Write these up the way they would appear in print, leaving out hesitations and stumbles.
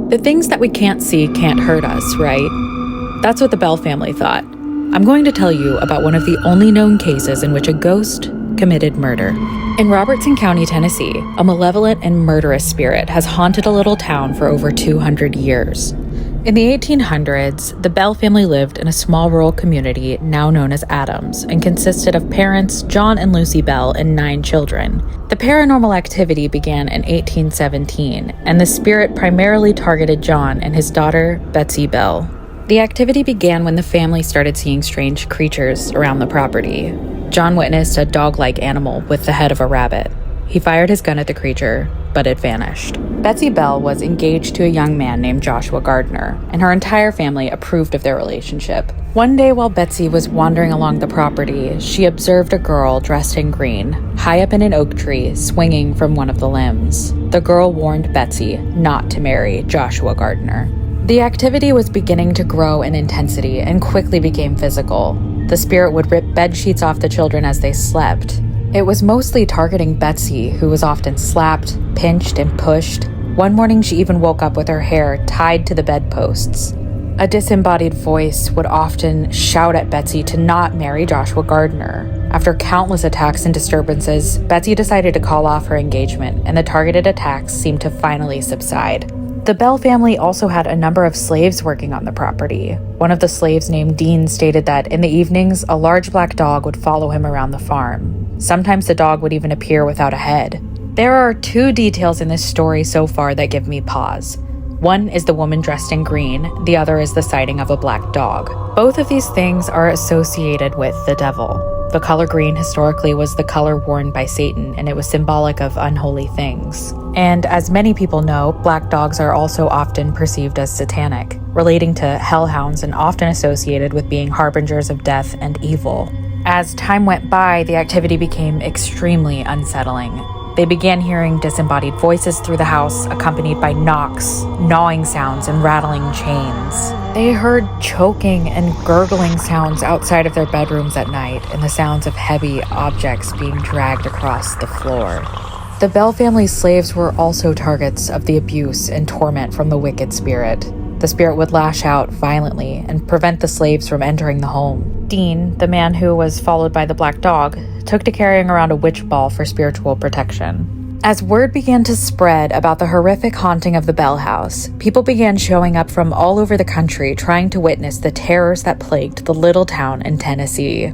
The things that we can't see can't hurt us, right? That's what the Bell family thought. I'm going to tell you about one of the only known cases in which a ghost committed murder. In Robertson County, Tennessee, a malevolent and murderous spirit has haunted a little town for over 200 years. In the 1800s, the Bell family lived in a small rural community now known as Adams and consisted of parents John and Lucy Bell and 9 children. The paranormal activity began in 1817, and the spirit primarily targeted John and his daughter, Betsy Bell. The activity began when the family started seeing strange creatures around the property. John witnessed a dog-like animal with the head of a rabbit. He fired his gun at the creature, but it vanished. Betsy Bell was engaged to a young man named Joshua Gardner, and her entire family approved of their relationship. One day while Betsy was wandering along the property, she observed a girl dressed in green, high up in an oak tree, swinging from one of the limbs. The girl warned Betsy not to marry Joshua Gardner. The activity was beginning to grow in intensity and quickly became physical. The spirit would rip bed sheets off the children as they slept. It was mostly targeting Betsy, who was often slapped, pinched, and pushed. One morning she even woke up with her hair tied to the bedposts. A disembodied voice would often shout at Betsy to not marry Joshua Gardner. After countless attacks and disturbances, Betsy decided to call off her engagement, and the targeted attacks seemed to finally subside. The Bell family also had a number of slaves working on the property. One of the slaves, named Dean, stated that in the evenings, a large black dog would follow him around the farm. Sometimes the dog would even appear without a head. There are 2 details in this story so far that give me pause. One is the woman dressed in green, the other is the sighting of a black dog. Both of these things are associated with the devil. The color green historically was the color worn by Satan, and it was symbolic of unholy things. And as many people know, black dogs are also often perceived as satanic, relating to hellhounds and often associated with being harbingers of death and evil. As time went by, the activity became extremely unsettling. They began hearing disembodied voices through the house, accompanied by knocks, gnawing sounds, and rattling chains. They heard choking and gurgling sounds outside of their bedrooms at night, and the sounds of heavy objects being dragged across the floor. The Bell family's slaves were also targets of the abuse and torment from the wicked spirit. The spirit would lash out violently and prevent the slaves from entering the home. Dean, the man who was followed by the black dog, took to carrying around a witch ball for spiritual protection. As word began to spread about the horrific haunting of the Bell house, people began showing up from all over the country trying to witness the terrors that plagued the little town in Tennessee.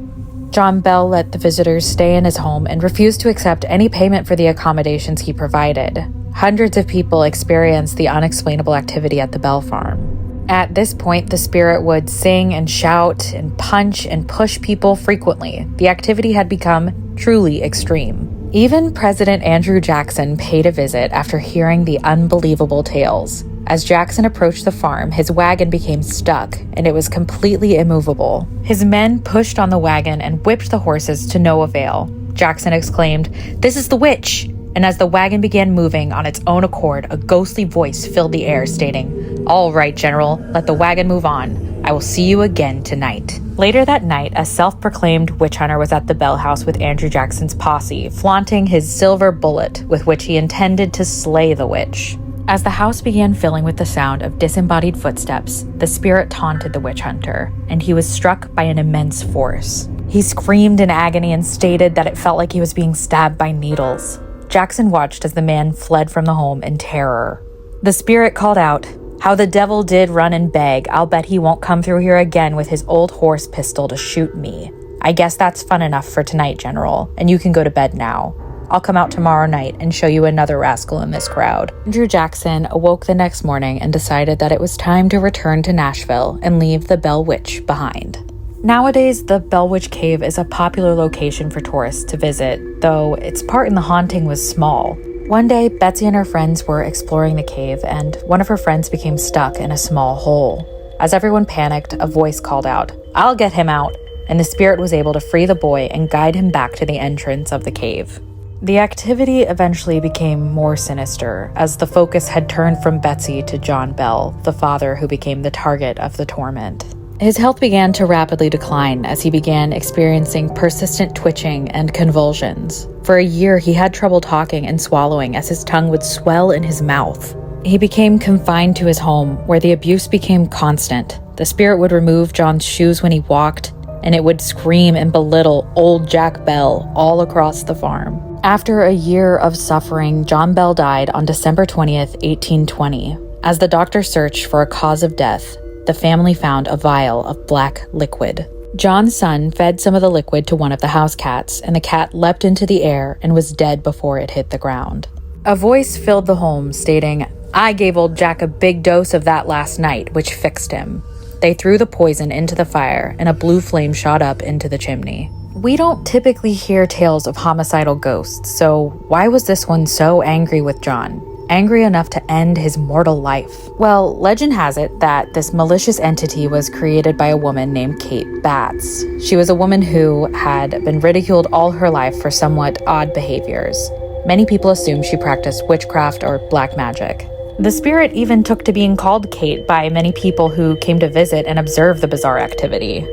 John Bell let the visitors stay in his home and refused to accept any payment for the accommodations he provided. Hundreds of people experienced the unexplainable activity at the Bell farm. At this point, the spirit would sing and shout and punch and push people frequently. The activity had become truly extreme. Even President Andrew Jackson paid a visit after hearing the unbelievable tales. As Jackson approached the farm, his wagon became stuck, and it was completely immovable. His men pushed on the wagon and whipped the horses to no avail. Jackson exclaimed, "This is the witch!" And as the wagon began moving on its own accord, a ghostly voice filled the air, stating, "All right, General, let the wagon move on. I will see you again tonight." Later that night, a self-proclaimed witch hunter was at the Bell house with Andrew Jackson's posse, flaunting his silver bullet with which he intended to slay the witch. As the house began filling with the sound of disembodied footsteps, the spirit taunted the witch hunter, and he was struck by an immense force. He screamed in agony and stated that it felt like he was being stabbed by needles. Jackson watched as the man fled from the home in terror. The spirit called out, "How the devil did run and beg, I'll bet he won't come through here again with his old horse pistol to shoot me. I guess that's fun enough for tonight, General, and you can go to bed now. I'll come out tomorrow night and show you another rascal in this crowd." Andrew Jackson awoke the next morning and decided that it was time to return to Nashville and leave the Bell Witch behind. Nowadays, the Bell Witch Cave is a popular location for tourists to visit, though its part in the haunting was small. One day, Betsy and her friends were exploring the cave, and one of her friends became stuck in a small hole. As everyone panicked, a voice called out, "I'll get him out," and the spirit was able to free the boy and guide him back to the entrance of the cave. The activity eventually became more sinister, as the focus had turned from Betsy to John Bell, the father who became the target of the torment. His health began to rapidly decline as he began experiencing persistent twitching and convulsions. For a year, he had trouble talking and swallowing as his tongue would swell in his mouth. He became confined to his home, where the abuse became constant. The spirit would remove John's shoes when he walked, and it would scream and belittle old Jack Bell all across the farm. After a year of suffering, John Bell died on December 20th, 1820. As the doctor searched for a cause of death, the family found a vial of black liquid. John's son fed some of the liquid to one of the house cats, and the cat leapt into the air and was dead before it hit the ground. A voice filled the home stating, "I gave old Jack a big dose of that last night, which fixed him." They threw the poison into the fire, and a blue flame shot up into the chimney. We don't typically hear tales of homicidal ghosts, so why was this one so angry with John? Angry enough to end his mortal life? Well, legend has it that this malicious entity was created by a woman named Kate Batts. She was a woman who had been ridiculed all her life for somewhat odd behaviors. Many people assume she practiced witchcraft or black magic. The spirit even took to being called Kate by many people who came to visit and observe the bizarre activity.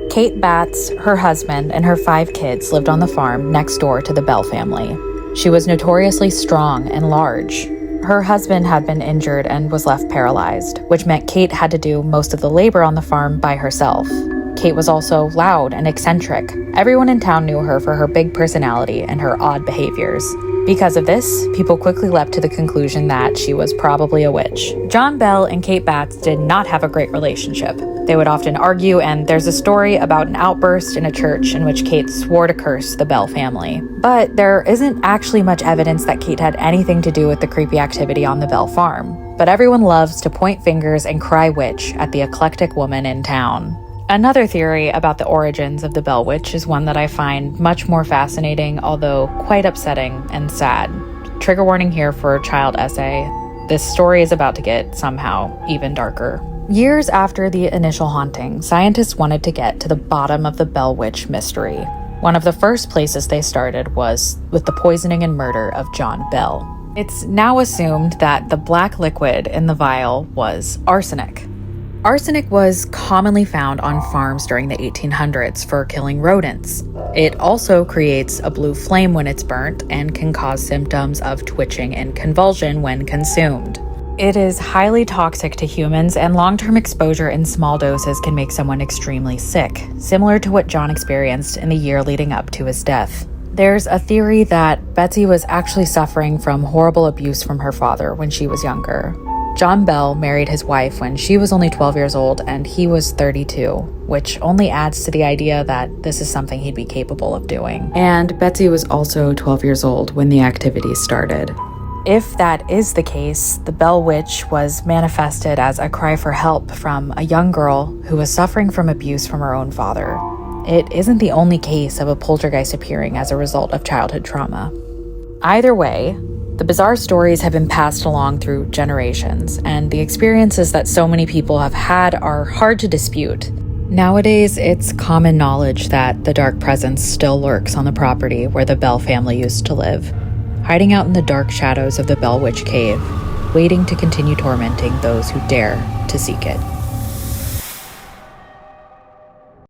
Kate Batts, her husband, and her 5 kids lived on the farm next door to the Bell family. She was notoriously strong and large. Her husband had been injured and was left paralyzed, which meant Kate had to do most of the labor on the farm by herself. Kate was also loud and eccentric. Everyone in town knew her for her big personality and her odd behaviors. Because of this, people quickly leapt to the conclusion that she was probably a witch. John Bell and Kate Batts did not have a great relationship. They would often argue, and there's a story about an outburst in a church in which Kate swore to curse the Bell family. But there isn't actually much evidence that Kate had anything to do with the creepy activity on the Bell farm. But everyone loves to point fingers and cry witch at the eclectic woman in town. Another theory about the origins of the Bell Witch is one that I find much more fascinating, although quite upsetting and sad. Trigger warning here for a child essay. This story is about to get somehow even darker. Years after the initial haunting, scientists wanted to get to the bottom of the Bell Witch mystery. One of the first places they started was with the poisoning and murder of John Bell. It's now assumed that the black liquid in the vial was arsenic. Arsenic was commonly found on farms during the 1800s for killing rodents. It also creates a blue flame when it's burnt and can cause symptoms of twitching and convulsion when consumed. It is highly toxic to humans, and long-term exposure in small doses can make someone extremely sick, similar to what John experienced in the year leading up to his death. There's a theory that Betsy was actually suffering from horrible abuse from her father when she was younger. John Bell married his wife when she was only 12 years old and he was 32, which only adds to the idea that this is something he'd be capable of doing. And Betsy was also 12 years old when the activity started. If that is the case, the Bell Witch was manifested as a cry for help from a young girl who was suffering from abuse from her own father. It isn't the only case of a poltergeist appearing as a result of childhood trauma. Either way, the bizarre stories have been passed along through generations, and the experiences that so many people have had are hard to dispute. Nowadays, it's common knowledge that the dark presence still lurks on the property where the Bell family used to live, hiding out in the dark shadows of the Bell Witch Cave, waiting to continue tormenting those who dare to seek it.